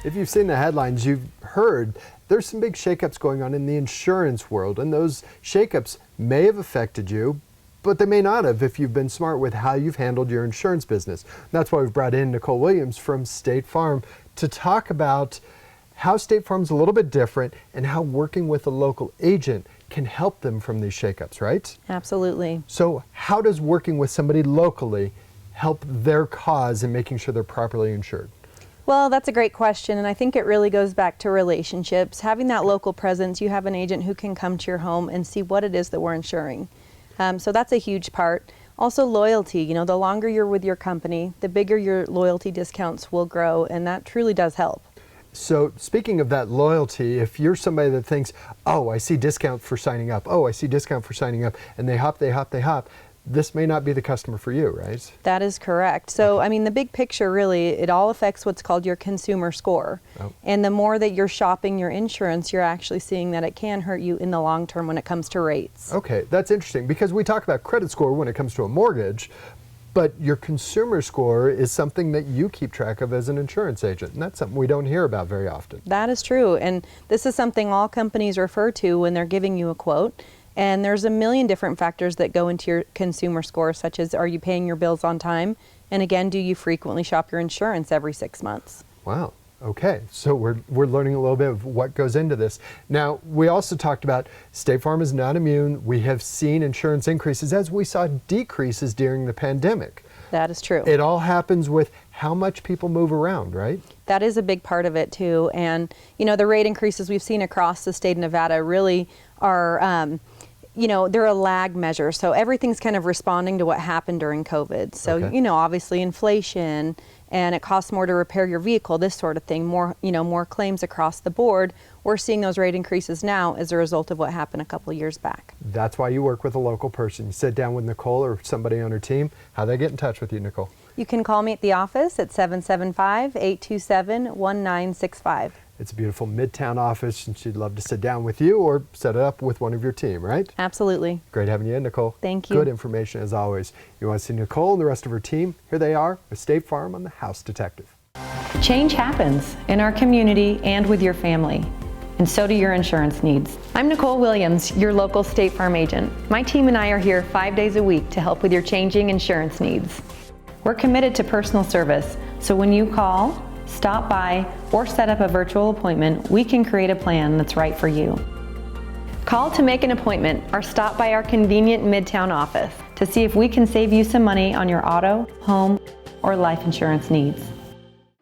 If you've seen the headlines, you've heard there's some big shakeups going on in the insurance world, and those shakeups may have affected you, but they may not have if you've been smart with how you've handled your insurance business. That's why we've brought in Nicole Williams from State Farm to talk about how State Farm's a little bit different and how working with a local agent can help them from these shakeups, right? Absolutely. So how does working with somebody locally help their cause in making sure they're properly insured? Well, that's a great question, and I think it really goes back to relationships. Having that local presence, you have an agent who can come to your home and see what it is that we're insuring. So that's a huge part. Also loyalty, you know, the longer you're with your company, the bigger your loyalty discounts will grow, and that truly does help. So speaking of that loyalty, if you're somebody that thinks, oh, I see discount for signing up, oh, I see discount for signing up, and they hop, this may not be the customer for you, right? That is correct. So, I mean, the big picture really, it all affects what's called your consumer score. Oh. And the more that you're shopping your insurance, you're actually seeing that it can hurt you in the long term when it comes to rates. Okay, that's interesting because we talk about credit score when it comes to a mortgage, but your consumer score is something that you keep track of as an insurance agent, and that's something we don't hear about very often. That is true, and this is something all companies refer to when they're giving you a quote. And there's a million different factors that go into your consumer score, such as are you paying your bills on time? And again, do you frequently shop your insurance every 6 months? Wow. Okay, so we're learning a little bit of what goes into this. Now, we also talked about State Farm is not immune. We have seen insurance increases as we saw decreases during the pandemic. That is true. It all happens with how much people move around, right? That is a big part of it too. And, you know, the rate increases we've seen across the state of Nevada really are, you know, they're a lag measure. So everything's kind of responding to what happened during COVID. So, Okay. you know, obviously inflation, and it costs more to repair your vehicle, this sort of thing, more, you know, more claims across the board. We're seeing those rate increases now as a result of what happened a couple of years back. That's why you work with a local person. You sit down with Nicole or somebody on her team. How they get in touch with you, Nicole? You can call me at the office at 775-827-1965. It's a beautiful Midtown office, and she'd love to sit down with you or set it up with one of your team, right? Absolutely. Great having you in, Nicole. Thank you. Good information as always. You want to see Nicole and the rest of her team? Here they are with State Farm on the House Detective. Change happens in our community and with your family, and so do your insurance needs. I'm Nicole Williams, your local State Farm agent. My team and I are here 5 days a week to help with your changing insurance needs. We're committed to personal service, so when you call, stop by, or set up a virtual appointment, we can create a plan that's right for you. Call to make an appointment or stop by our convenient Midtown office to see if we can save you some money on your auto, home, or life insurance needs.